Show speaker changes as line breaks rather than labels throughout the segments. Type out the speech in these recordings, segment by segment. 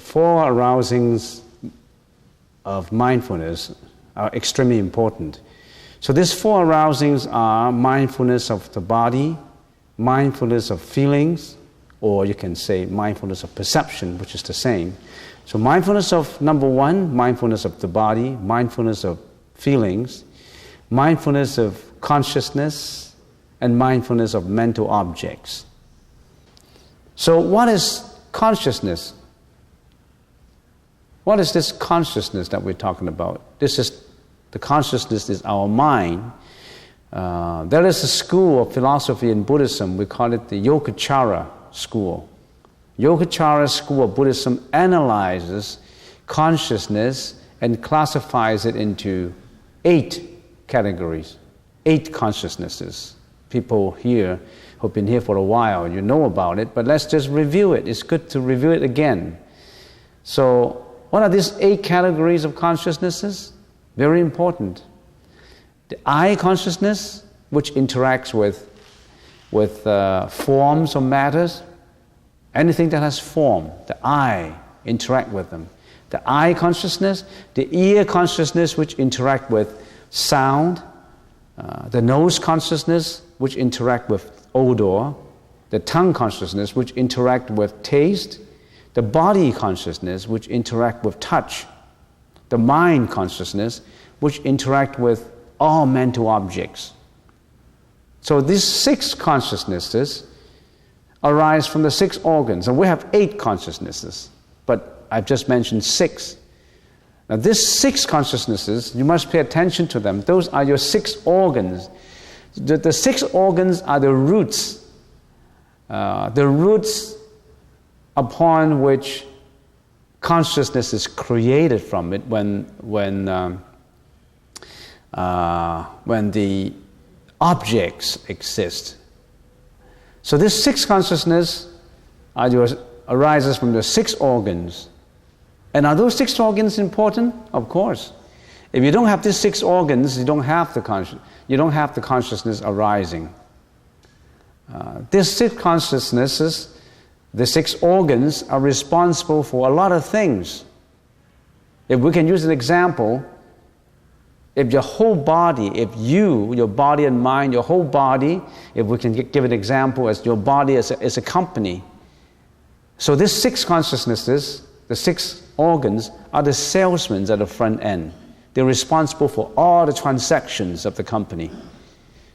four arousings of mindfulness are extremely important. So these four arousings are mindfulness of the body, mindfulness of feelings, or you can say mindfulness of perception, which is the same. So mindfulness of number one, mindfulness of the body, mindfulness of feelings, mindfulness of consciousness, and mindfulness of mental objects. So what is consciousness? What is this consciousness that we're talking about? The consciousness is our mind. There is a school of philosophy in Buddhism, we call it the Yogacara school. Yogacara school of Buddhism analyzes consciousness and classifies it into 8 categories, 8 consciousnesses. People here who've been here for a while, you know about it, but let's just review it. It's good to review it again. So, what are these 8 categories of consciousnesses? Very important. The I consciousness, which interacts with forms or matters. Anything that has form, the I interact with them. The I consciousness, the ear consciousness, which interact with sound. The nose consciousness, which interact with odor. The tongue consciousness, which interact with taste. The body consciousness, which interact with touch. The mind consciousness, which interact with all mental objects. So these 6 consciousnesses arise from the 6 organs. And we have 8 consciousnesses, but I've just mentioned 6. Now these 6 consciousnesses, you must pay attention to them. Those are your 6 organs. The 6 organs are the roots upon which consciousness is created from it when the objects exist. So this 6 consciousness arises from the 6 organs. And are those 6 organs important? Of course. If you don't have these 6 organs, you don't have the consciousness arising. These 6 consciousnesses, the 6 organs, are responsible for a lot of things. If we can use an example, if your whole body, your body and mind, your whole body, if we can give an example as your body as a company. So these 6 consciousnesses, the 6 organs, are the salesmen at the front end. They're responsible for all the transactions of the company.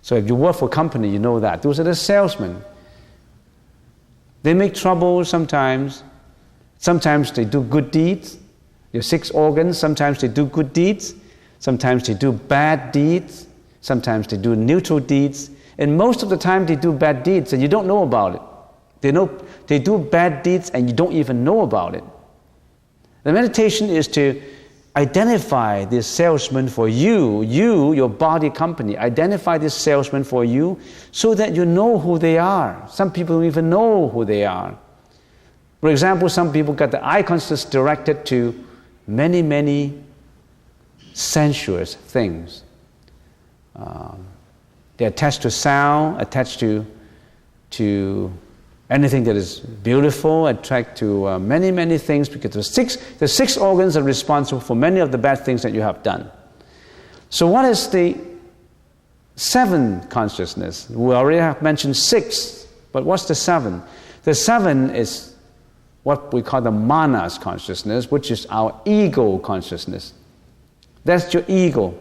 So if you work for a company, you know that. Those are the salesmen. They make trouble sometimes. Sometimes they do good deeds. Your 6 organs, sometimes they do good deeds. Sometimes they do bad deeds. Sometimes they do neutral deeds. And most of the time they do bad deeds and you don't know about it. They do bad deeds and you don't even know about it. The meditation is to identify this salesman for you, your body company. Identify this salesman for you so that you know who they are. Some people don't even know who they are. For example, some people got the eye consciousness directed to many, many sensuous things. They're attached to sound, attached to anything that is beautiful, attract to many, many things, because the 6 organs are responsible for many of the bad things that you have done. So what is the 7 consciousness? We already have mentioned 6, but what's the 7? The 7 is what we call the manas consciousness, which is our ego consciousness. That's your ego,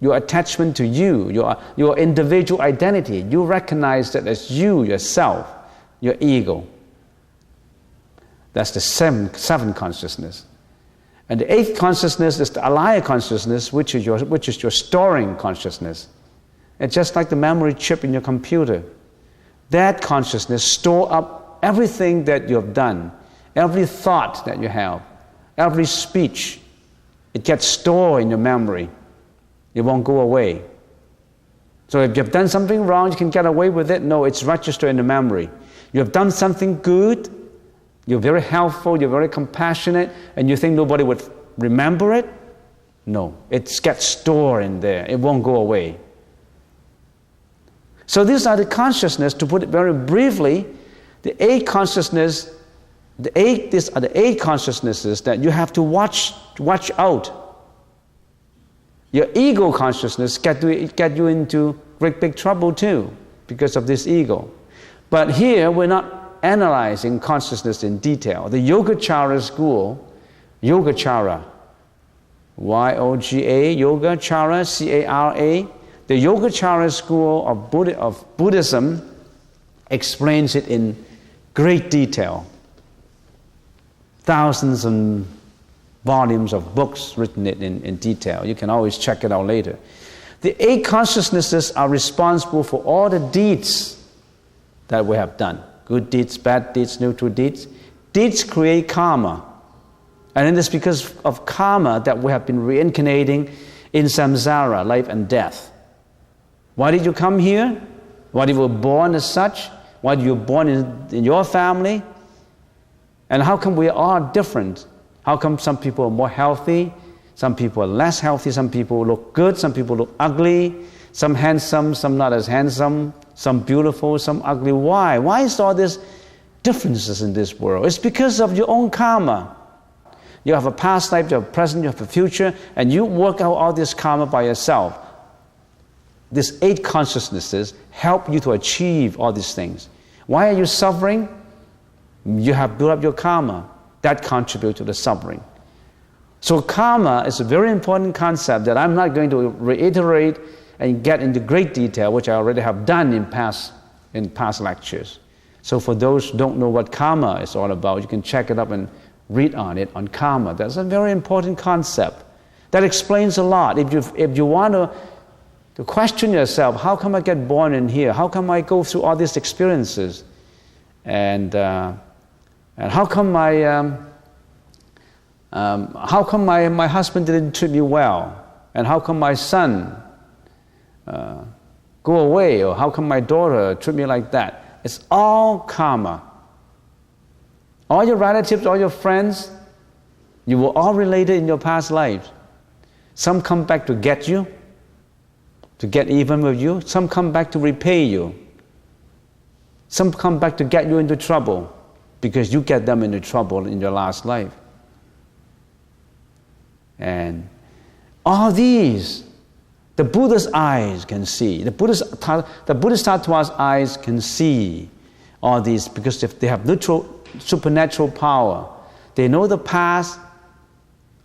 your attachment to you, your individual identity. You recognize that as you, yourself, your ego. That's the 7 consciousness. And the 8th consciousness is the alaya consciousness, which is your storing consciousness. It's just like the memory chip in your computer. That consciousness store up everything that you have done, every thought that you have, every speech. It gets stored in your memory. It won't go away. So if you've done something wrong, you can get away with it. No, it's registered in the memory. You have done something good, you're very helpful, you're very compassionate, and you think nobody would remember it? No, it gets stored in there. It won't go away. So these are the consciousness, to put it very briefly. The 8 consciousness These are the 8 consciousnesses that you have to watch out. Your ego consciousness get you into great big trouble too because of this ego. But here we're not analyzing consciousness in detail. The Yogacara school, Yogacara, Y-O-G-A, Yogacara, C-A-R-A, the Yogacara school of Buddhism explains it in great detail. Thousands and volumes of books written it in detail. You can always check it out later. The 8 consciousnesses are responsible for all the deeds that we have done. Good deeds, bad deeds, neutral deeds. Deeds create karma. And it is because of karma that we have been reincarnating in samsara, life and death. Why did you come here? Why you were born as such? Why you were born in your family? And how come we are all different? How come some people are more healthy, some people are less healthy, some people look good, some people look ugly, some handsome, some not as handsome, some beautiful, some ugly? Why? Why is all these differences in this world? It's because of your own karma. You have a past life, you have a present, you have a future, and you work out all this karma by yourself. These 8 consciousnesses help you to achieve all these things. Why are you suffering? You have built up your karma. That contributes to the suffering. So karma is a very important concept that I'm not going to reiterate and get into great detail, which I already have done in past lectures. So for those who don't know what karma is all about, you can check it up and read on it, on karma. That's a very important concept. That explains a lot. If you want to question yourself, how come I get born in here? How come I go through all these experiences? And how come my husband didn't treat me well? And how come my son go away? Or how come my daughter treat me like that? It's all karma. All your relatives, all your friends, you were all related in your past lives. Some come back to get you, to get even with you. Some come back to repay you. Some come back to get you into trouble because you get them into trouble in your last life. And all these, the Buddha's eyes can see. The Buddhist Tattva's eyes can see all these because if they have supernatural power, they know the past,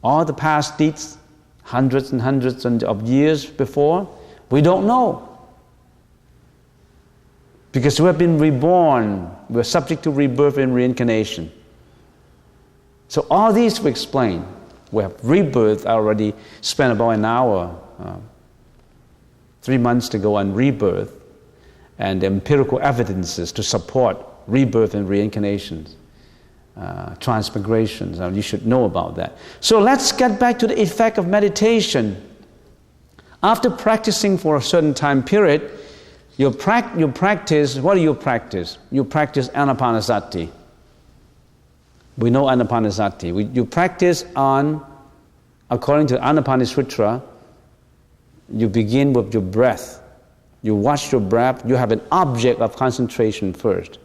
all the past deeds, hundreds and hundreds of years before. We don't know. Because we have been reborn, we're subject to rebirth and reincarnation. So all these we explain. We have rebirth. I already spent about an hour, 3 months ago on rebirth and empirical evidences to support rebirth and reincarnations, transmigrations. You should know about that. So let's get back to the effect of meditation. After practicing for a certain time period, you practice, what do you practice? You practice anapanasati. We know anapanasati. You practice according to Anapana Sutra, you begin with your breath. You watch your breath. You have an object of concentration first.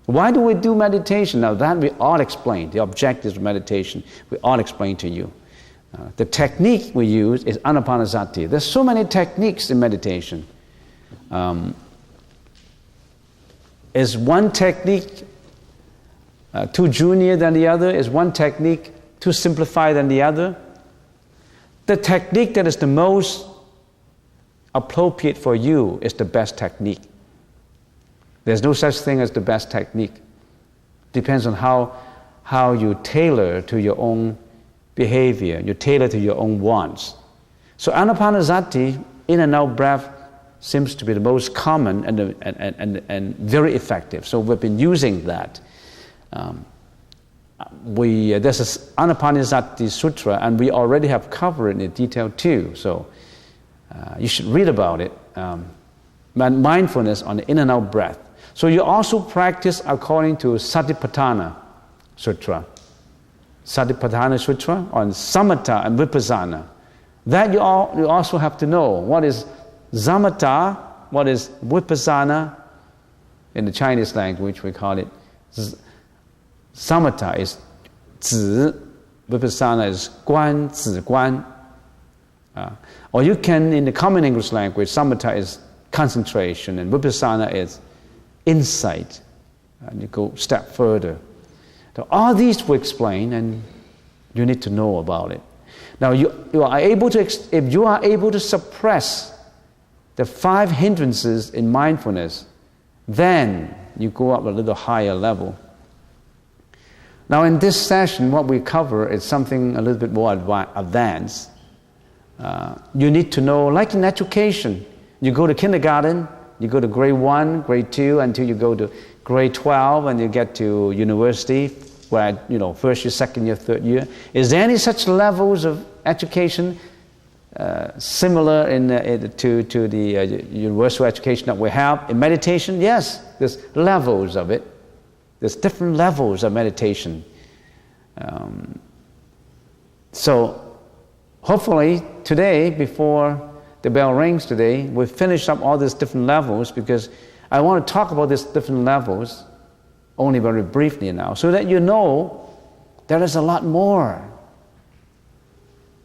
Why do we do meditation? Now that we all explain. The objectives of meditation, we all explain to you. The technique we use is anapanasati. There's so many techniques in meditation. Is one technique too junior than the other? Is one technique too simplified than the other? The technique that is the most appropriate for you is the best technique. There's no such thing as the best technique. Depends on how you tailor to your own behavior, you tailor to your own wants. So anapanasati, in and out breath, seems to be the most common and very effective. So we've been using that. There's an Anapanasati Sutra, and we already have covered it in detail too. So you should read about it. Mindfulness on the in and out breath. So you also practice according to Satipatthana Sutra. Satipatthana Sutra on samatha and vipassana. That you also have to know. What is samatha? What is vipassana? In the Chinese language we call it Samatha is 止, Vipassana is 观, 止观. Or you can, in the common English language, Samatha is concentration and Vipassana is insight. And you go a step further. So all these we explain, and you need to know about it. Now, you are able to, if you are able to suppress the 5 hindrances in mindfulness, then you go up a little higher level. Now, in this session, what we cover is something a little bit more advanced. You need to know, like in education, you go to kindergarten, you go to grade 1, grade 2, until you go to grade 12, and you get to university, where, first year, second year, third year. Is there any such levels of education similar to the universal education that we have in meditation? Yes, there's levels of it. There's different levels of meditation. So hopefully today, before the bell rings today, we've finished up all these different levels, because I want to talk about these different levels only very briefly now, so that you know there is a lot more.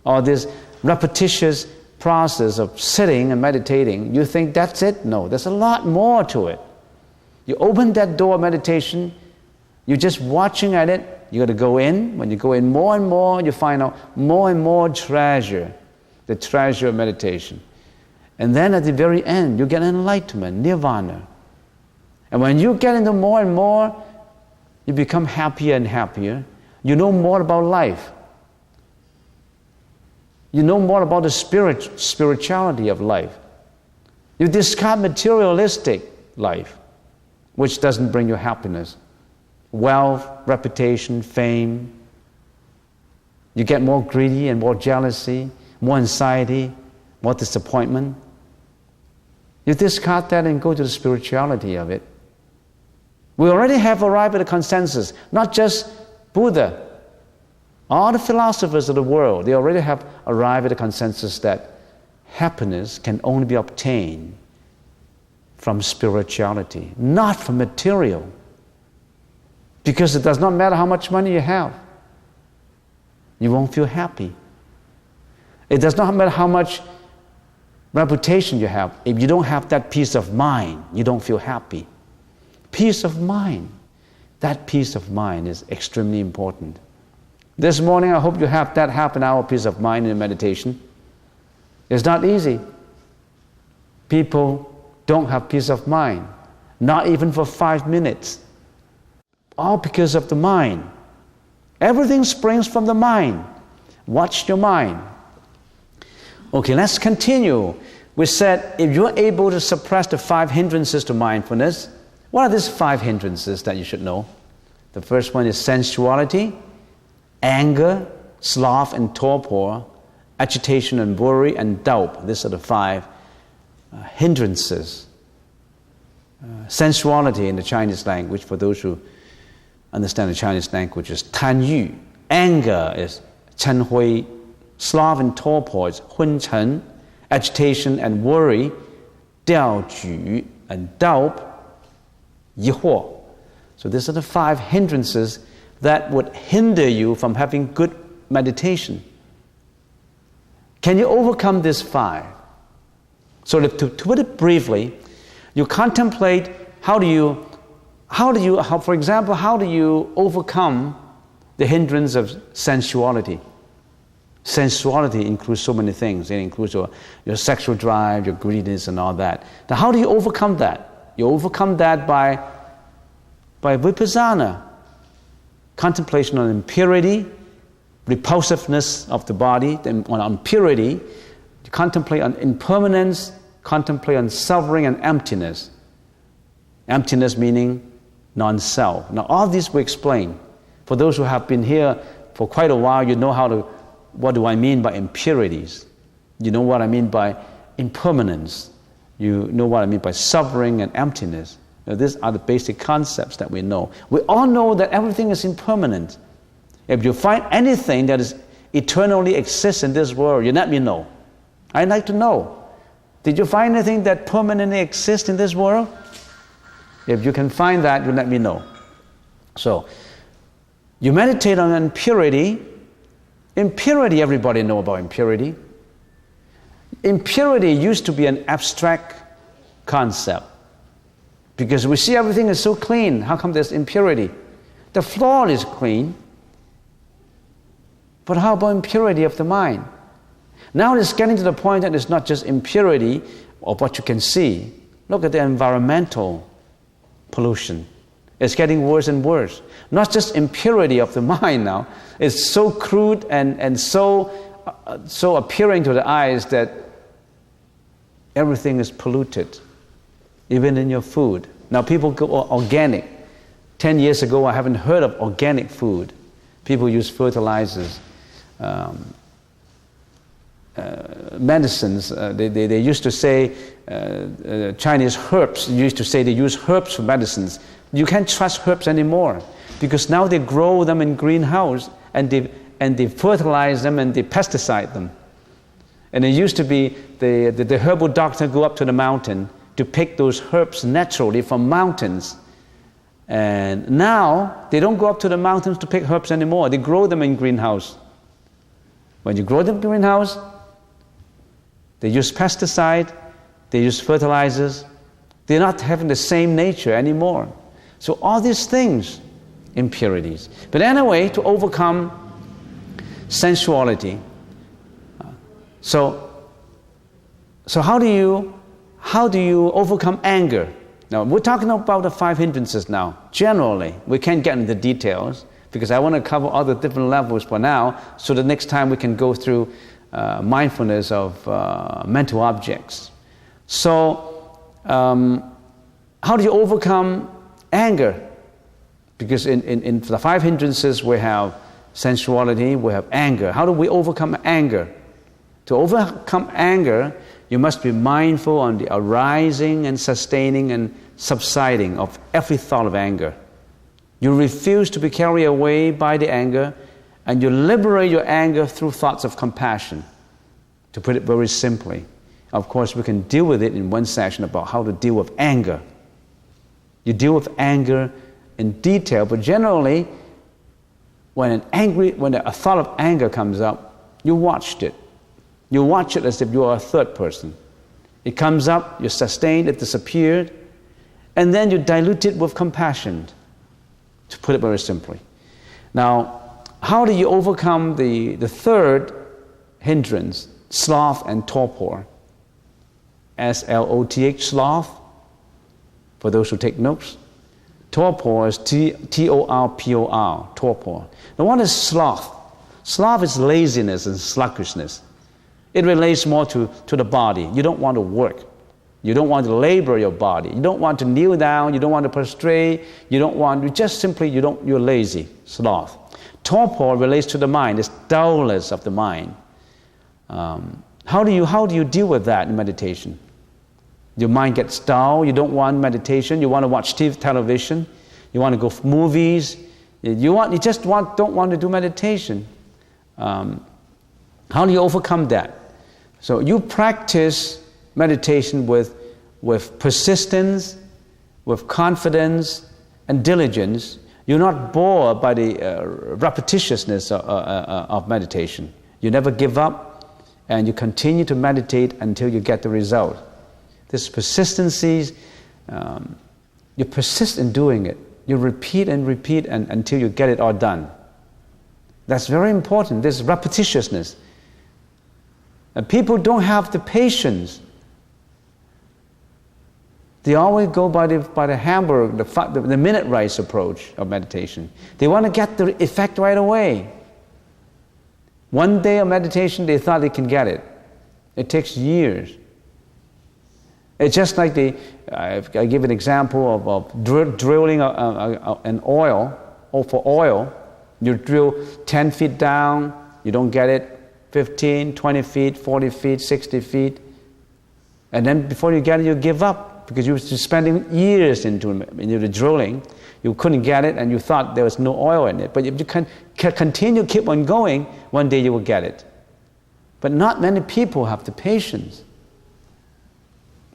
Or this repetitious process of sitting and meditating, you think that's it? No, there's a lot more to it. You open that door of meditation, you're just watching at it, you got to go in. When you go in more and more, you find out more and more treasure, the treasure of meditation. And then at the very end, you get enlightenment, nirvana. And when you get into more and more, you become happier and happier. You know more about life. You know more about the spirituality of life. You discard materialistic life, which doesn't bring you happiness. Wealth, reputation, fame. You get more greedy and more jealousy, more anxiety, more disappointment. You discard that and go to the spirituality of it. We already have arrived at a consensus, not just Buddha. All the philosophers of the world, they already have arrived at a consensus that happiness can only be obtained from spirituality, not from material. Because it does not matter how much money you have, you won't feel happy. It does not matter how much reputation you have. If you don't have that peace of mind, you don't feel happy. Peace of mind. That peace of mind is extremely important. This morning, I hope you have that half-an-hour peace of mind in meditation. It's not easy. People don't have peace of mind, not even for 5 minutes. All because of the mind. Everything springs from the mind. Watch your mind. Okay, let's continue. We said if you're able to suppress the 5 hindrances to mindfulness, what are these 5 hindrances that you should know? The first one is sensuality, anger, sloth and torpor, agitation and worry, and doubt. These are the 5 hindrances. Sensuality in the Chinese language, for those who understand the Chinese language, is 贪欲. Anger is 嗔恚. Sloth and torpor is 昏沉. Agitation and worry, 掉举. And doubt, 疑惑. So these are the 5 hindrances that would hinder you from having good meditation. Can you overcome these 5? So to put it briefly, you contemplate how do you, for example, how do you overcome the hindrance of sensuality? Sensuality includes so many things. It includes your sexual drive, your greediness, and all that. Now, how do you overcome that? You overcome that by vipassana, contemplation on impurity, repulsiveness of the body, then on purity, you contemplate on impermanence, contemplate on suffering and emptiness. Emptiness meaning non-self. Now, all this we explain. For those who have been here for quite a while, you know what do I mean by impurities. You know what I mean by impermanence. You know what I mean by suffering and emptiness. Now, these are the basic concepts that we know. We all know that everything is impermanent. If you find anything that is eternally exists in this world, you let me know. I'd like to know. Did you find anything that permanently exists in this world? If you can find that, you let me know. So, You meditate on impurity. Impurity, everybody knows about impurity. Impurity used to be an abstract concept because we see everything is so clean. How come there's impurity? The floor is clean. But how about impurity of the mind? Now it's getting to the point that it's not just impurity of what you can see. Look at the environmental pollution. It's getting worse and worse. Not just impurity of the mind now. It's so crude and so appealing to the eyes that everything is polluted, even in your food. Now people go organic. 10 years ago, I haven't heard of organic food. People use fertilizers, medicines. They used to say, Chinese herbs used to say they use herbs for medicines. You can't trust herbs anymore because now they grow them in greenhouse and they fertilize them and they pesticide them. And it used to be the herbal doctor go up to the mountain to pick those herbs naturally from mountains. And now they don't go up to the mountains to pick herbs anymore. They grow them in greenhouse. When you grow them in greenhouse, they use pesticide, they use fertilizers. They're not having the same nature anymore. So all these things, impurities. But anyway, to overcome sensuality. So how do you overcome anger? Now we're talking about the 5 hindrances now. Generally, we can't get into the details because I want to cover all the different levels for now. So the next time we can go through mindfulness of mental objects. So how do you overcome anger? Because in the 5 hindrances we have sensuality, we have anger. How do we overcome anger? To overcome anger, you must be mindful on the arising and sustaining and subsiding of every thought of anger. You refuse to be carried away by the anger, and you liberate your anger through thoughts of compassion. To put it very simply, of course, we can deal with it in one session about how to deal with anger. You deal with anger in detail, but generally, when a thought of anger comes up, you watched it. You watch it as if you are a third person. It comes up, you sustain it, disappeared, and then you dilute it with compassion, to put it very simply. Now, how do you overcome the third hindrance, sloth and torpor? S-L-O-T-H, sloth, for those who take notes. Torpor is T-O-R-P-O-R, torpor. Now what is sloth? Sloth is laziness and sluggishness. It relates more to the body. You don't want to work. You don't want to labor your body. You don't want to kneel down. You don't want to prostrate. You're lazy, sloth. Torpor relates to the mind. It's dullness of the mind. How do you deal with that in meditation? Your mind gets dull. You don't want meditation. You want to watch television. You want to go for movies. You don't want to do meditation. How do you overcome that? So you practice meditation with persistence, with confidence and diligence. You're not bored by the repetitiousness of meditation. You never give up, and you continue to meditate until you get the result. This persistency, you persist in doing it. You repeat and repeat until you get it all done. That's very important, this repetitiousness. And people don't have the patience. They always go by the hamburger, the minute rice approach of meditation. They want to get the effect right away. One day of meditation, they thought they can get it. It takes years. It's just like I give an example of drilling an oil, or for oil. You drill 10 feet down, you don't get it, 15, 20 feet, 40 feet, 60 feet. And then before you get it, you give up because you were spending years into the drilling. You couldn't get it and you thought there was no oil in it. But if you can continue, keep on going, one day you will get it. But not many people have the patience.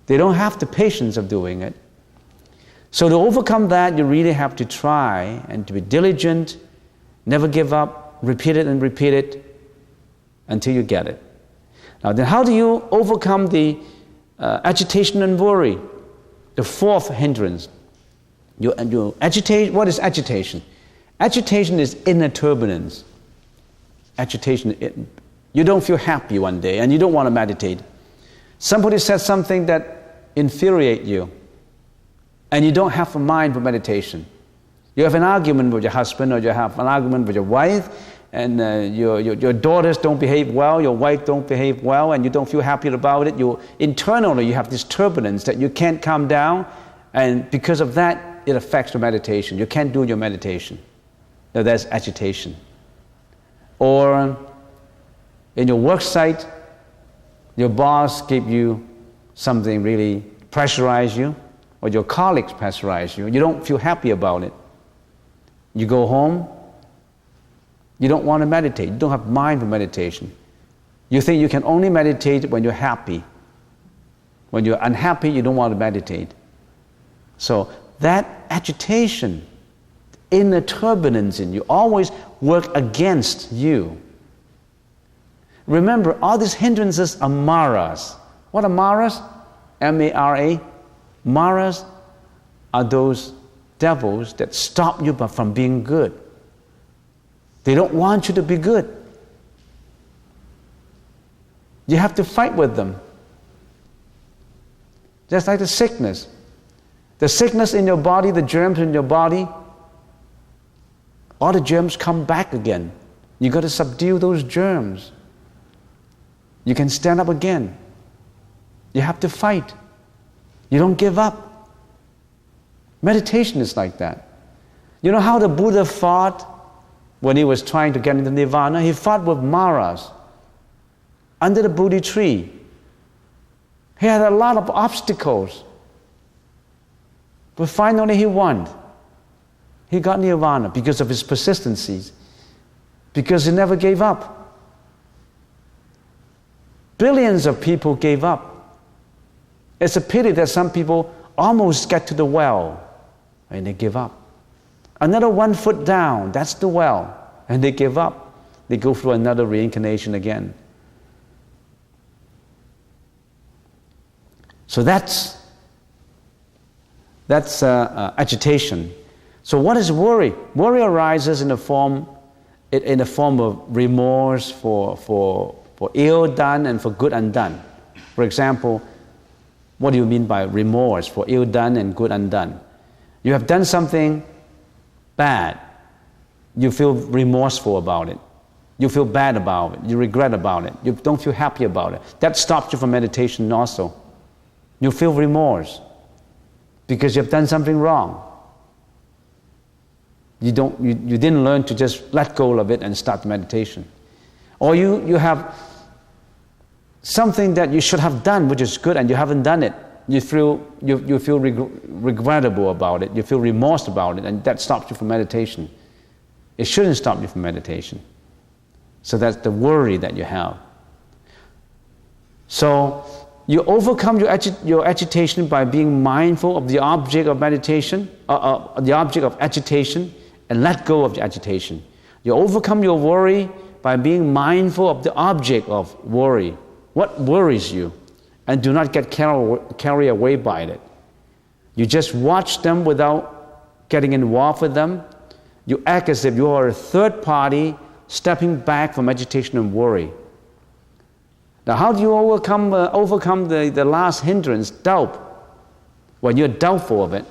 They don't have the patience of doing it. So to overcome that, you really have to try and to be diligent Never give up. Repeat it and repeat it until you get it. Now then, how do you overcome the agitation and worry? The fourth hindrance. You agitate. What is agitation? Agitation is inner turbulence. Agitation, you don't feel happy one day and you don't want to meditate. Somebody says something that infuriates you and you don't have a mind for meditation. You have an argument with your husband, or you have an argument with your wife, and your daughters don't behave well, your wife don't behave well, and you don't feel happy about it. Internally you have this turbulence that you can't calm down, and because of that, it affects your meditation. You can't do your meditation. Now that's agitation. Or in your work site, your boss gave you something really pressurize you, or your colleagues pressurize you. You don't feel happy about it. You go home, you don't want to meditate. You don't have mind for meditation. You think you can only meditate when you're happy. When you're unhappy, you don't want to meditate. So that agitation, inner turbulence in you, always work against you. Remember, all these hindrances are maras. What are maras? M-A-R-A. Maras are those devils that stop you from being good. They don't want you to be good. You have to fight with them. Just like the sickness. The sickness in your body, the germs in your body, all the germs come back again. You got to subdue those germs. You can stand up again. You have to fight. You don't give up. Meditation is like that. You know how the Buddha fought when he was trying to get into nirvana? He fought with maras under the Bodhi tree. He had a lot of obstacles. But finally he won. He got nirvana because of his persistencies, because he never gave up. Billions of people gave up. It's a pity that some people almost get to the well and they give up. Another 1 foot down, that's the well, and they give up. They go through another reincarnation again. So that's agitation. So what is worry? Worry arises in the form of remorse for ill done and for good undone. For example, what do you mean by remorse for ill done and good undone? You have done something bad. You feel remorseful about it. You feel bad about it. You regret about it. You don't feel happy about it. That stops you from meditation also. You feel remorse because you have done something wrong. You didn't learn to just let go of it and start meditation. Or you have something that you should have done which is good and you haven't done it. You feel regrettable about it. You feel remorse about it, and that stops you from meditation. It shouldn't stop you from meditation. So that's the worry that you have. So you overcome your agitation by being mindful of the object of meditation, the object of agitation, and let go of the agitation. You overcome your worry by being mindful of the object of worry. What worries you? And do not get carried away by it. You just watch them without getting involved with them. You act as if you are a third party stepping back from agitation and worry. Now, how do you overcome the last hindrance, doubt? When you're doubtful of it,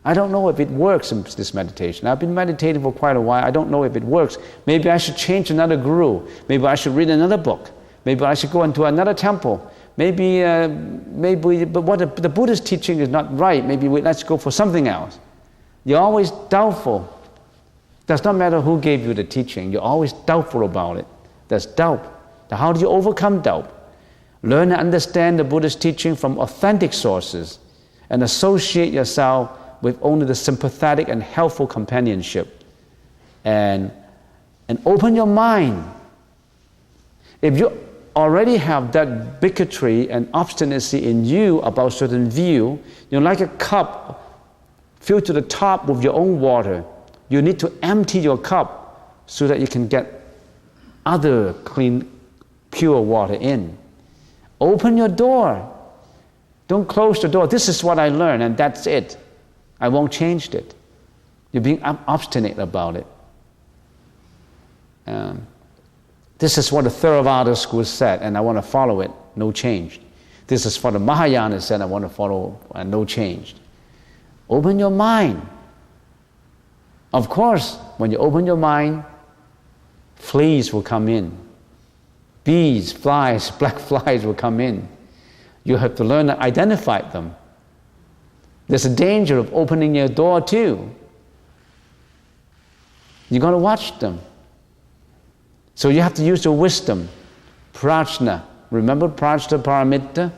I don't know if it works in this meditation. I've been meditating for quite a while. I don't know if it works. Maybe I should change another guru. Maybe I should read another book. Maybe I should go into another temple. Maybe, but what the Buddhist teaching is not right. Maybe let's go for something else. You're always doubtful. Does not matter who gave you the teaching. You're always doubtful about it. There's doubt. Now, how do you overcome doubt? Learn and understand the Buddhist teaching from authentic sources and associate yourself with only the sympathetic and helpful companionship. And open your mind. If you already have that bigotry and obstinacy in you about certain view, you're like a cup filled to the top with your own water. You need to empty your cup so that you can get other clean, pure water in. Open your door. Don't close the door. This is what I learned, and that's it. I won't change it. You're being obstinate about it. This is what the Theravada school said, and I want to follow it. No change. This is what the Mahayana said, I want to follow, and no change. Open your mind. Of course, when you open your mind, fleas will come in. Bees, flies, black flies will come in. You have to learn to identify them. There's a danger of opening your door too. You've got to watch them. So you have to use your wisdom. Prajna. Remember prajna paramitta?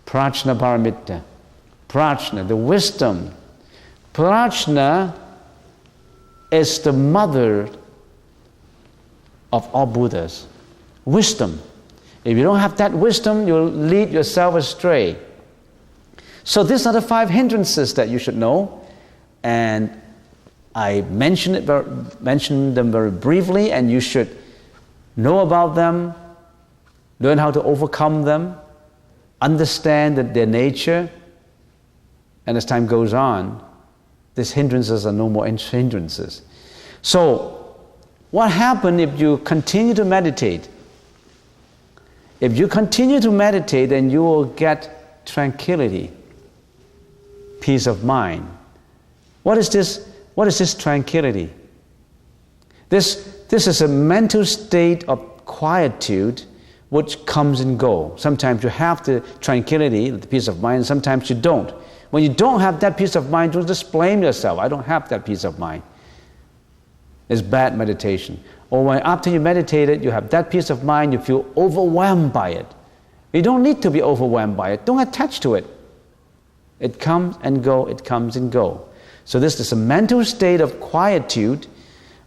Prajna paramitta. Prajna, the wisdom. Prajna is the mother of all Buddhas. Wisdom. If you don't have that wisdom, you'll lead yourself astray. So these are the 5 hindrances that you should know. And I mentioned them very briefly, and you should know about them, learn how to overcome them, understand that their nature, and as time goes on, these hindrances are no more hindrances. So, what happens if you continue to meditate? If you continue to meditate, then you will get tranquility, peace of mind. What is this? What is this tranquility? This is a mental state of quietude which comes and goes. Sometimes you have the tranquility, the peace of mind, sometimes you don't. When you don't have that peace of mind, don't just blame yourself. I don't have that peace of mind. It's bad meditation. Or when after you meditated, you have that peace of mind, you feel overwhelmed by it. You don't need to be overwhelmed by it. Don't attach to it. It comes and goes, it comes and goes. So this is a mental state of quietude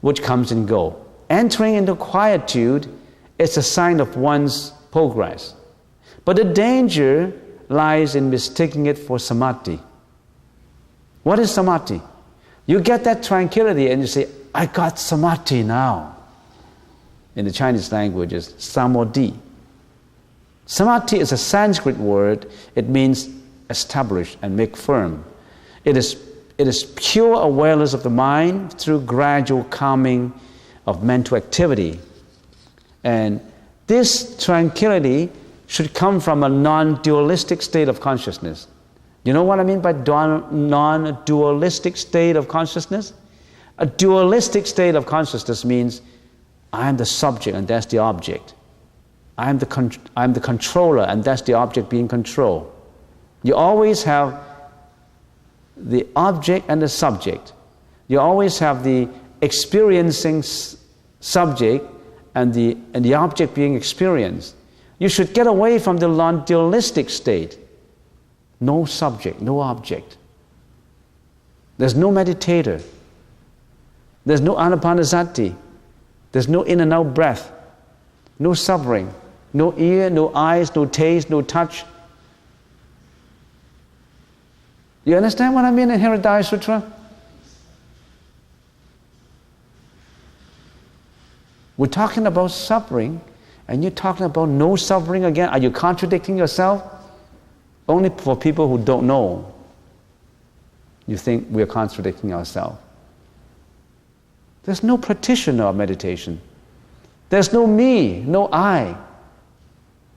which comes and goes. Entering into quietude is a sign of one's progress. But the danger lies in mistaking it for samadhi. What is samadhi? You get that tranquility and you say, I got samadhi now. In the Chinese language, it's samadhi. Samadhi is a Sanskrit word. It means establish and make firm. It is pure awareness of the mind through gradual calming of mental activity. And this tranquility should come from a non-dualistic state of consciousness. You know what I mean by non-dualistic state of consciousness? A dualistic state of consciousness means I am the subject and that's the object. I am the controller and that's the object being controlled. You always have the object and the subject. You always have the experiencing subject and the object being experienced. You should get away from the non-dualistic state. No subject, no object. There's no meditator. There's no anapanasati. There's no in and out breath. No suffering. No ear, no eyes, no taste, no touch. You understand what I mean in Hridaya Sutra? We're talking about suffering, and you're talking about no suffering again. Are you contradicting yourself? Only for people who don't know, you think we're contradicting ourselves. There's no practitioner of meditation. There's no me, no I.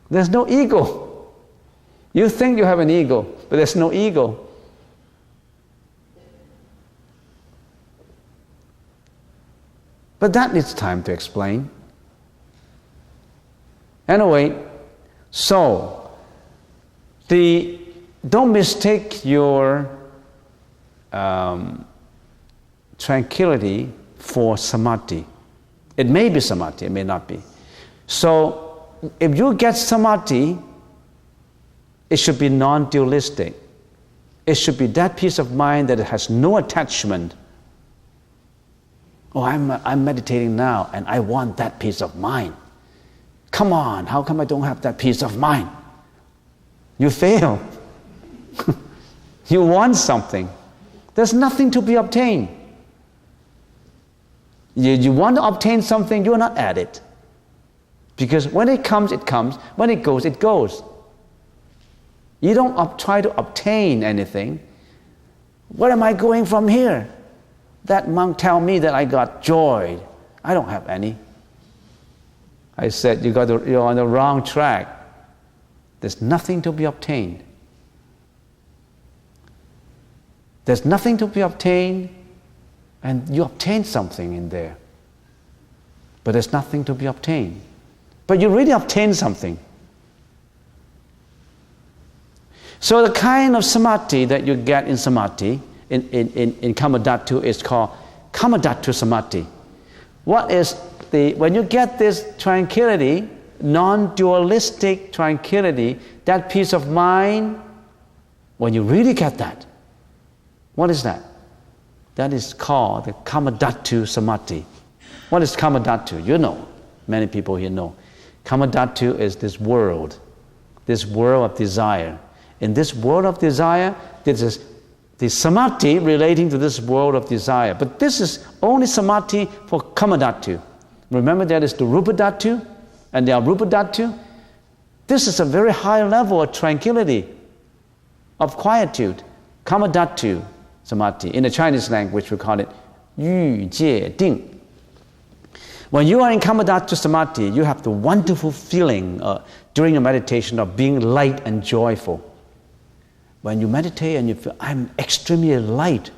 There's no ego. You think you have an ego, but there's no ego. But that needs time to explain. Anyway, so don't mistake your tranquility for samadhi. It may be samadhi, it may not be. So if you get samadhi, it should be non-dualistic. It should be that peace of mind that has no attachment. Oh, I'm meditating now and I want that peace of mind. Come on, how come I don't have that peace of mind? You fail. You want something. There's nothing to be obtained. You want to obtain something, you're not at it. Because when it comes, it comes. When it goes, it goes. You don't try to obtain anything. Where am I going from here? That monk tell me that I got joy. I don't have any. I said, you're on the wrong track. There's nothing to be obtained. There's nothing to be obtained, and you obtain something in there. But there's nothing to be obtained. But you really obtain something. So the kind of samadhi that you get in samadhi, in Kammadhatu, is called Kammadhatu samadhi. When you get this tranquility, non-dualistic tranquility, that peace of mind, when you really get that, what is that? That is called the Kammadhatu samadhi. What is Kammadhatu? You know, many people here know. Kammadhatu is this world of desire. In this world of desire, this is the samadhi relating to this world of desire. But this is only samadhi for Kammadhatu. Remember, there is the Rupadhatu and the Arupadhatu. This is a very high level of tranquility, of quietude. Kammadhatu samadhi. In the Chinese language, we call it Yu Jie Ding. When you are in Kammadhatu samadhi, you have the wonderful feeling during your meditation of being light and joyful. When you meditate and you feel, I'm extremely light.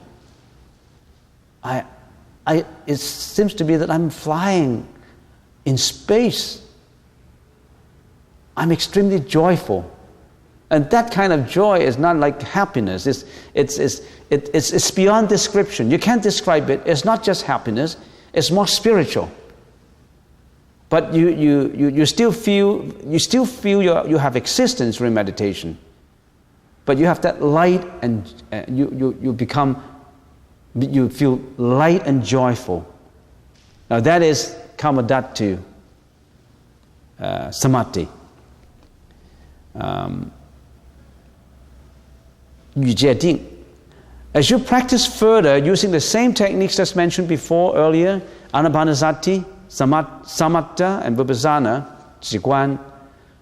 It seems to be that I'm flying in space. I'm extremely joyful. And that kind of joy is not like happiness. It's beyond description. You can't describe it. It's not just happiness. It's more spiritual. But you still feel you have existence during meditation. But you have that light, and you feel light and joyful. Now that is Kammadhatu samadhi. Yu Jie Ding. As you practice further using the same techniques that's mentioned before earlier, Anapanasati, Samatha, and Vipassana, Jiguan,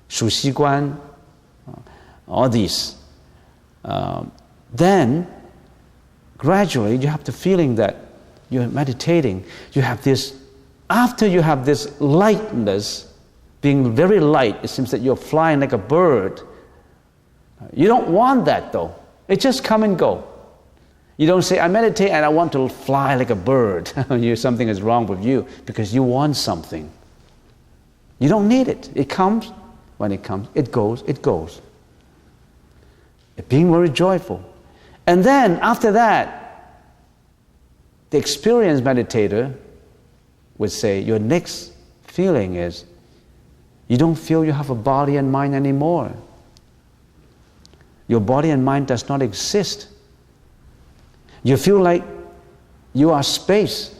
Shuxiguan, all these. Then, gradually, you have the feeling that you're meditating. You have this, after you have this lightness, being very light, it seems that you're flying like a bird. You don't want that though. It just come and go. You don't say, I meditate and I want to fly like a bird. Something is wrong with you because you want something. You don't need it. It comes. When it comes, it goes, it goes. Being very joyful. And then after that, the experienced meditator would say, your next feeling is, you don't feel you have a body and mind anymore. Your body and mind does not exist. You feel like you are space.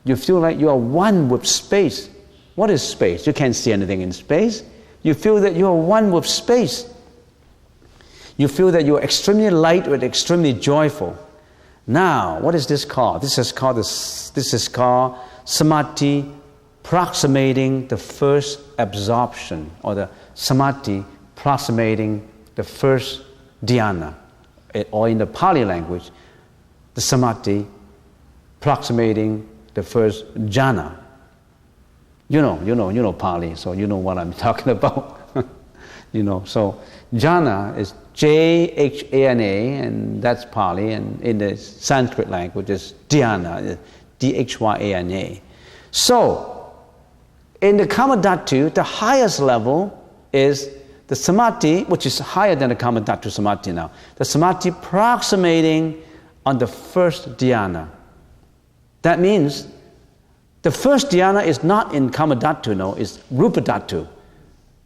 You feel like you are one with space. What is space? You can't see anything in space. You feel that you are one with space. You feel that you are extremely light but extremely joyful. Now, what is this called? This is called samadhi approximating the first absorption, or the samadhi approximating the first dhyana, or in the Pali language, the samadhi approximating the first jhana. You know Pali, so you know what I'm talking about. So jhana is Jhana, and that's Pali, and in the Sanskrit language is dhyana, Dhyana. So, in the Kammadhatu, the highest level is the samadhi, which is higher than the Kammadhatu samadhi now. The samadhi approximating on the first dhyana. That means the first dhyana is not in Kammadhatu, no, it's Rupadhatu.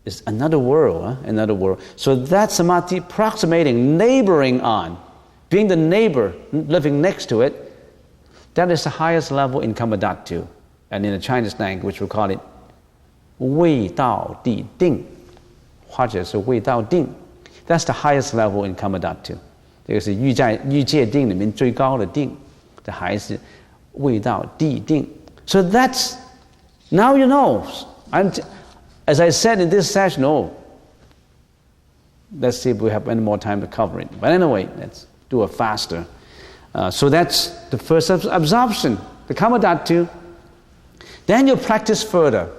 It's another world, another world. So that samadhi approximating, neighboring on, being the neighbor, living next to it, that is the highest level in Kammadhatu. And in the Chinese language, we call it 味道地定, 或者是味道定. That's the highest level in Kammadhatu. 这个是欲界定里面最高的定，这还是味道地定。So that's, now you know. As I said in this session, let's see if we have any more time to cover it. But anyway, let's do it faster. So that's the first absorption, the Kamadhatu. Then you practice further.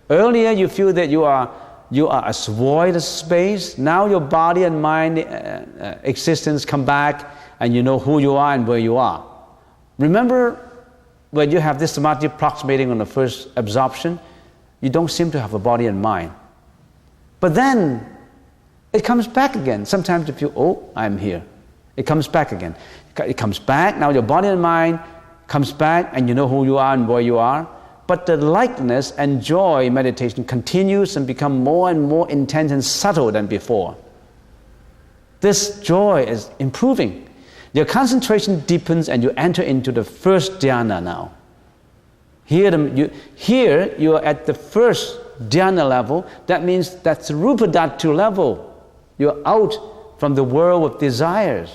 Earlier you feel that you are a void of space. Now your body and mind existence come back, and you know who you are and where you are. Remember, when you have this samadhi approximating on the first absorption, you don't seem to have a body and mind. But then it comes back again. Sometimes you feel, I'm here. It comes back again. It comes back. Now your body and mind comes back, and you know who you are and where you are. But the lightness and joy meditation continues and become more and more intense and subtle than before. This joy is improving. Your concentration deepens and you enter into the first dhyana now. Here you are at the first dhyana level. That means that's the rupa dhatu level. You're out from the world of desires.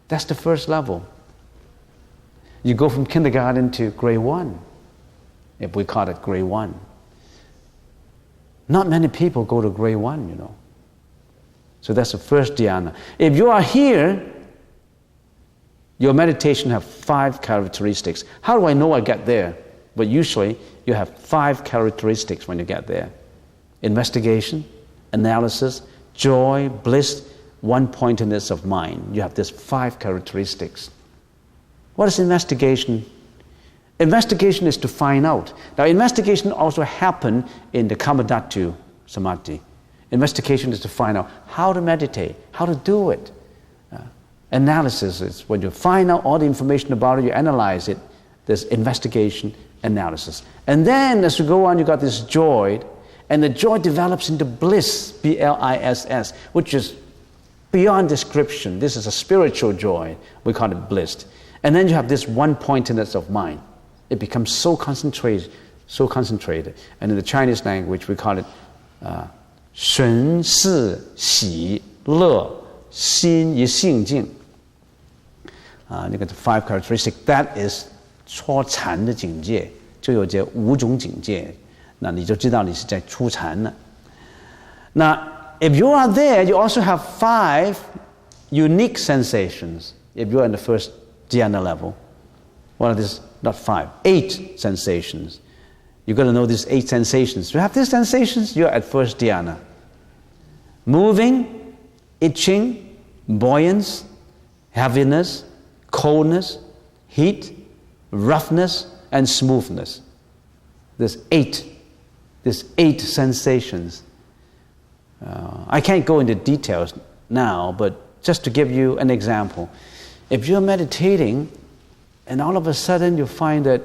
That's the first level. You go from kindergarten to grade 1, if we call it grade 1. Not many people go to grade 1, you know. So that's the first dhyana. If you are here, your meditation have 5 characteristics. How do I know I get there? But usually you have 5 characteristics when you get there. Investigation, analysis, joy, bliss, one-pointedness of mind. You have these 5 characteristics. What is investigation? Investigation is to find out. Now investigation also happens in the Kamadhatu Samadhi. Investigation is to find out how to meditate, how to do it. Analysis is when you find out all the information about it, you analyze it. There's investigation, analysis. And then as you go on, you got this joy, and the joy develops into bliss, B-L-I-S-S, which is beyond description. This is a spiritual joy. We call it bliss. And then you have this one-pointedness of mind. It becomes so concentrated. And in the Chinese language, we call it 神是喜乐心一性境。那个 5 characteristics, that is 初禅的境界，就有这5种境界，那你就知道你是在初禅了。Now, if you are there, you also have 5 unique sensations. If you are in the first dhyana level, what are these? Not 5, 8 sensations. You've got to know these 8 sensations. You have these sensations, you're at first dhyana. Moving, itching, buoyance, heaviness, coldness, heat, roughness, and smoothness. There's 8 sensations. I can't go into details now, but just to give you an example. If you're meditating and all of a sudden you find that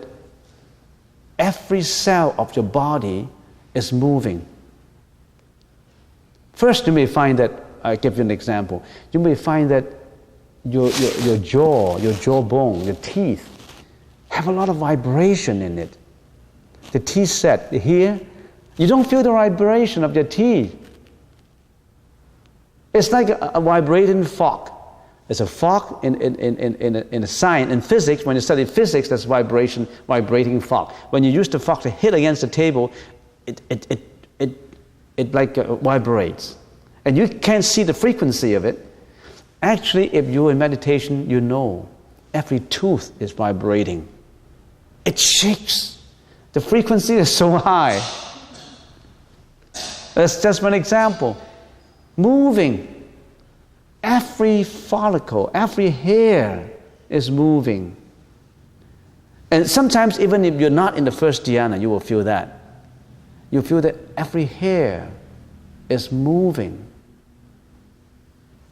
every cell of your body is moving. First, you may find that, I'll give you an example. You may find that your jaw, your jawbone, your teeth have a lot of vibration in it. The teeth set here, you don't feel the vibration of your teeth. It's like a vibrating fork. It's a fork in a science, in physics. When you study physics, that's vibrating fork. When you use the fork to hit against the table, it like vibrates. And you can't see the frequency of it. Actually, if you're in meditation, you know every tooth is vibrating. It shakes. The frequency is so high. That's just one example. Moving. Every follicle, every hair is moving. And sometimes even if you're not in the first dhyana, you will feel that. You feel that every hair is moving.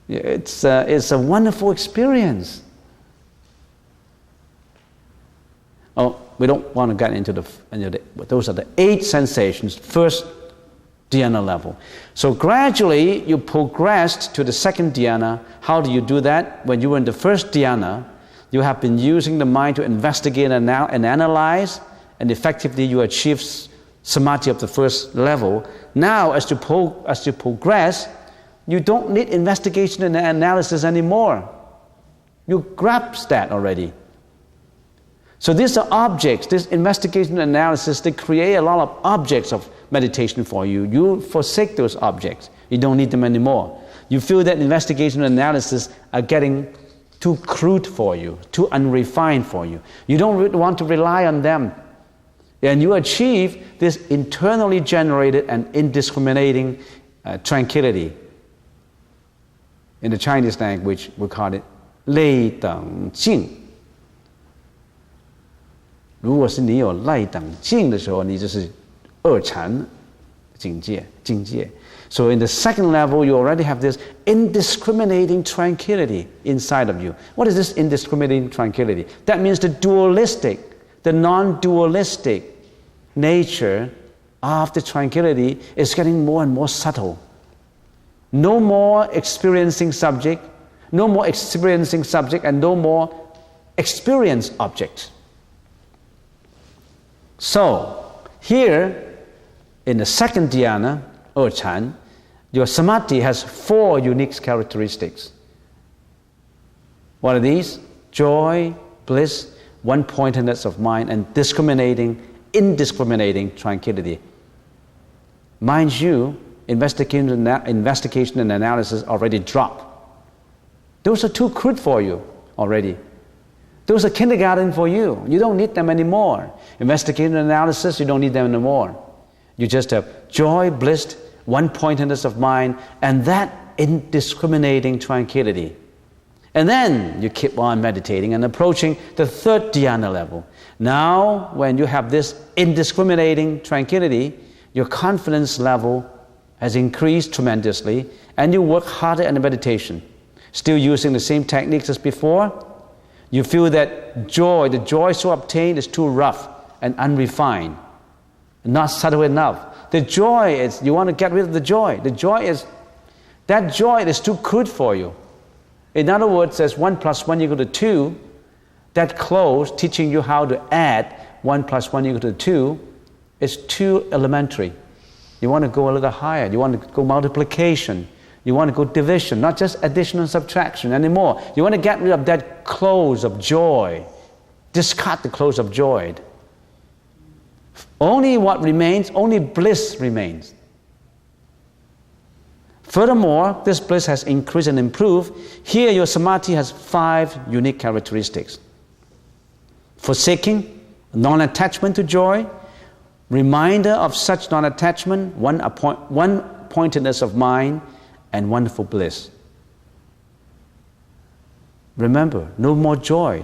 It's a wonderful experience. Oh, we don't want to get into those are the 8 sensations, first dhyana level. So gradually you progressed to the second dhyana. How do you do that? When you were in the first dhyana, you have been using the mind to investigate and analyze, and effectively you achieve samadhi of the first level. Now, as you progress, you don't need investigation and analysis anymore. You grasp that already. So these are objects, this investigation and analysis, they create a lot of objects of meditation for you. You forsake those objects. You don't need them anymore. You feel that investigation and analysis are getting too crude for you, too unrefined for you. You don't want to rely on them. And you achieve this internally generated and indiscriminating tranquility. In the Chinese language, we call it 类等静. 如果是你有类等静的时候，你就是二禅境界。So in the second level, you already have this indiscriminating tranquility inside of you. What is this indiscriminating tranquility? That means the dualistic, the non-dualistic nature of the tranquility is getting more and more subtle. No more experiencing subject, and no more experienced object. So, here in the second dhyana, Chan, your samadhi has 4 unique characteristics. What are these? Joy, bliss, one-pointedness of mind, and indiscriminating tranquility. Mind you, investigation and analysis already dropped. Those are too crude for you already. Those are kindergarten for you. You don't need them anymore. Investigation and analysis, you don't need them anymore. You just have joy, bliss, one-pointedness of mind, and that indiscriminating tranquility. And then you keep on meditating and approaching the third dhyana level. Now, when you have this indiscriminating tranquility, your confidence level has increased tremendously, and you work harder in the meditation. Still using the same techniques as before, you feel that joy, the joy so obtained is too rough and unrefined, not subtle enough. The joy is, you want to get rid of the joy. That joy is too crude for you. In other words, as 1 + 1 = 2, that close, teaching you how to add 1 + 1 = 2, is too elementary. You want to go a little higher. You want to go multiplication. You want to go division, not just addition and subtraction anymore. You want to get rid of that close of joy. Discard the close of joy. Only what remains, only bliss remains. Furthermore, this bliss has increased and improved. Here your samadhi has 5 unique characteristics. Forsaking, non-attachment to joy, reminder of such non-attachment, one-pointedness of mind, and wonderful bliss. Remember, no more joy,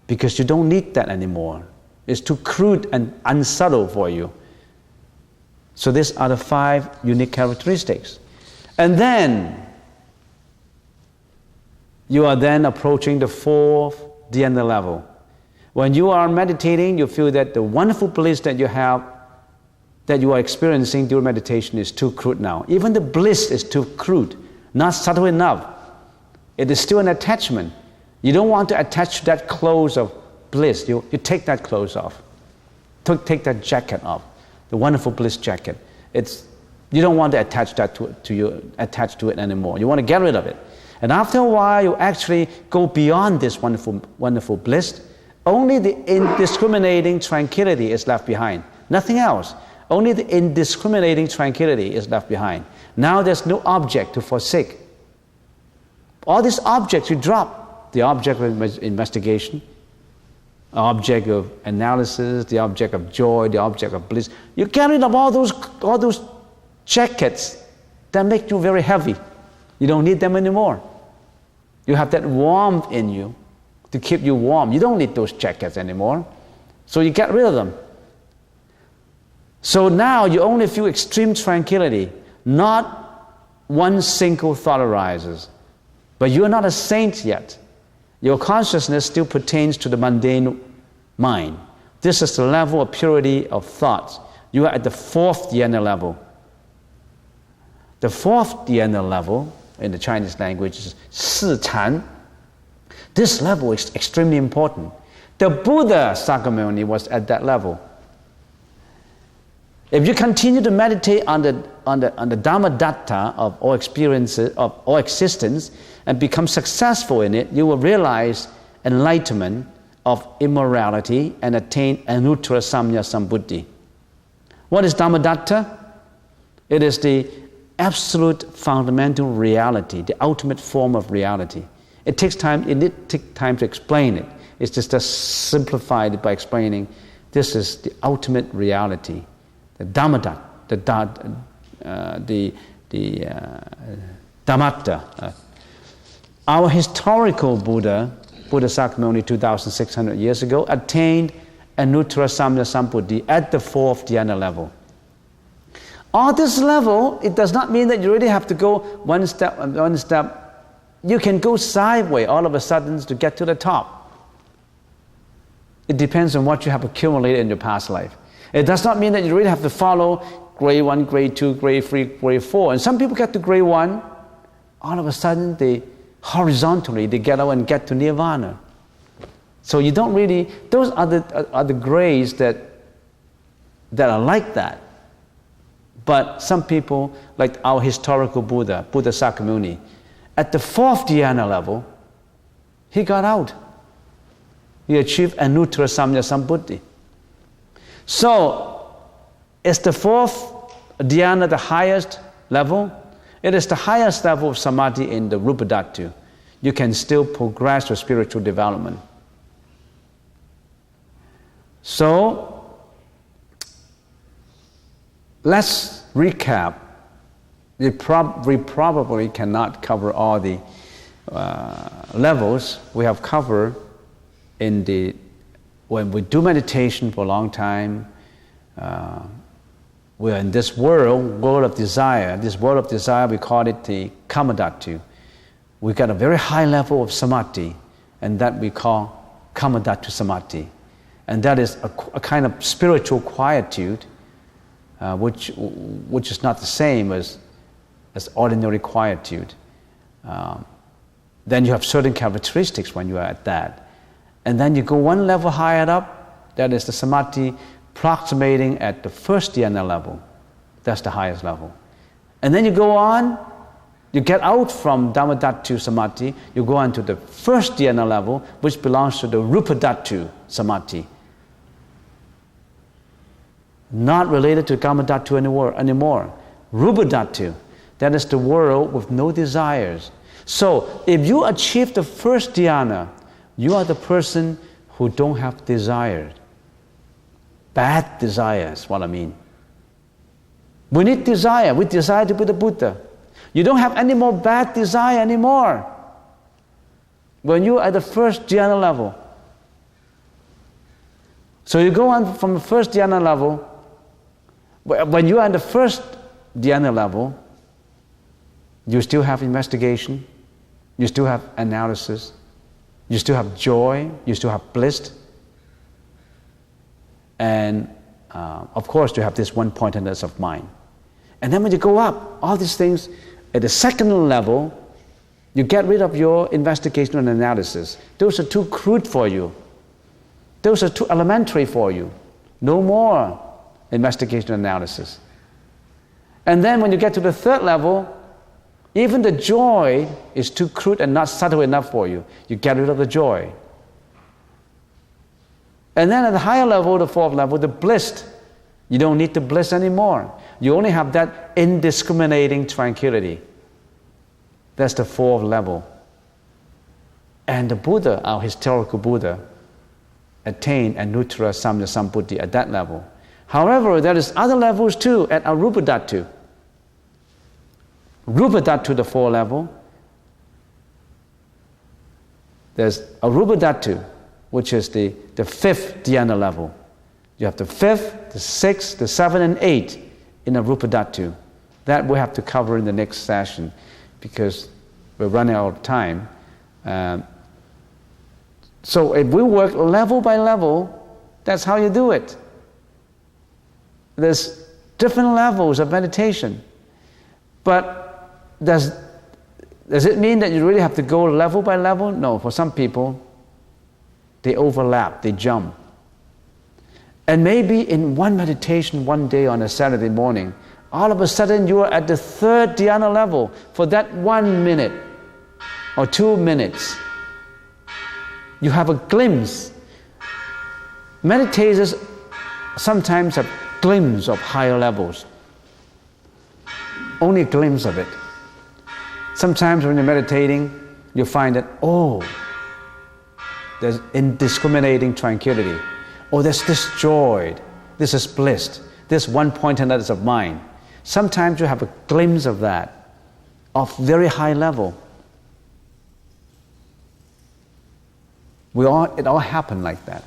because you don't need that anymore. It's too crude and unsubtle for you. So these are the 5 unique characteristics. And then, you are then approaching the 4th dhyana level. When you are meditating, you feel that the wonderful bliss that you have, that you are experiencing during meditation is too crude now. Even the bliss is too crude, not subtle enough. It is still an attachment. You don't want to attach to that clothes of bliss. You take that clothes off. Take that jacket off, the wonderful bliss jacket. You don't want to attach that to it anymore. You want to get rid of it. And after a while, you actually go beyond this wonderful bliss. Only the indiscriminating tranquility is left behind. Nothing else. Only the indiscriminating tranquility is left behind. Now there's no object to forsake. All these objects you drop. The object of investigation, object of analysis, the object of joy, the object of bliss. You get rid of all those jackets that make you very heavy. You don't need them anymore. You have that warmth in you to keep you warm. You don't need those jackets anymore. So you get rid of them. So now you only feel extreme tranquility. Not one single thought arises. But you are not a saint yet. Your consciousness still pertains to the mundane mind. This is the level of purity of thoughts. You are at the 4th dhyana level. The 4th dhyana level in the Chinese language is Si Chan. This level is extremely important. The Buddha Sakyamuni was at that level. If you continue to meditate on the Dharma Datta of all experiences, of all existence, and become successful in it, you will realize enlightenment of immorality and attain Anuttara Samya Sambuddhi. What is Dhammadhatta? It is the absolute fundamental reality, the ultimate form of reality. It takes time to explain it. It's just simplified by explaining this is the ultimate reality, the Dhammadhatta, the Dhammatta. Our historical Buddha Sakyamuni 2,600 years ago, attained Anuttara Samya Sambuddhi at the fourth dhyana level. On this level, it does not mean that you really have to go one step. You can go sideways all of a sudden to get to the top. It depends on what you have accumulated in your past life. It does not mean that you really have to follow grade 1, grade 2, grade 3, grade 4. And some people get to grade 1, all of a sudden they get out and get to nirvana. So you don't really, those are the grades that are like that. But some people, like our historical Buddha Sakyamuni, at the fourth dhyana level, he got out. He achieved Anuttara Samya Sambuddhi. So, is the fourth dhyana the highest level? It is the highest level of samadhi in the Rupa Dhatu. You can still progress your spiritual development. So, let's recap. We probably cannot cover all the levels we have covered when we do meditation for a long time. We are in this world of desire. This world of desire, we call it the Kamadhatu. We got a very high level of samadhi, and that we call Kamadhatu Samadhi. And that is a kind of spiritual quietude, which is not the same as ordinary quietude. Then you have certain characteristics when you are at that. And then you go one level higher up, that is the samadhi approximating at the first dhyana level. That's the highest level. And then you go on, you get out from Dhammadhatu Samadhi, you go on to the first dhyana level, which belongs to the Rupa Dhatu Samadhi. Not related to Kamadhatu anymore. Rupa Dhatu, that is the world with no desires. So, if you achieve the first dhyana, you are the person who don't have desires. Bad desires, what I mean. We need desire. We desire to be the Buddha. You don't have any more bad desire anymore when you are at the first dhyana level. So you go on from the first dhyana level. When you are at the first dhyana level, you still have investigation, you still have analysis, you still have joy, you still have bliss. And of course you have this one-pointedness of mind. And then when you go up, all these things, at the second level, you get rid of your investigation and analysis. Those are too crude for you. Those are too elementary for you. No more investigation and analysis. And then when you get to the third level, even the joy is too crude and not subtle enough for you. You get rid of the joy. And then at the higher level, the fourth level, the bliss, you don't need the bliss anymore. You only have that indiscriminating tranquility. That's the fourth level. And the Buddha, our historical Buddha, attained Anuttara Samya Sambuddhi at that level. However, there is other levels too at Arupa Dhatu. Rupa Dhatu, the fourth level. There's Arupa Dhatu, which is the fifth dhyana level. You have the fifth, the sixth, the seventh, and eighth in Arupa Dhatu. That we have to cover in the next session because we're running out of time. So if we work level by level, that's how you do it. There's different levels of meditation. But does it mean that you really have to go level by level? No, for some people, they overlap, they jump. And maybe in one meditation one day on a Saturday morning, all of a sudden you are at the third dhyana level for that 1 minute or 2 minutes. You have a glimpse. Meditators sometimes have glimpse of higher levels. Only a glimpse of it. Sometimes when you're meditating, you find that, oh, there's indiscriminating tranquility. Oh, there's this joy. This is bliss. This one pointedness of mind. Sometimes you have a glimpse of that, of very high level. It all happened like that.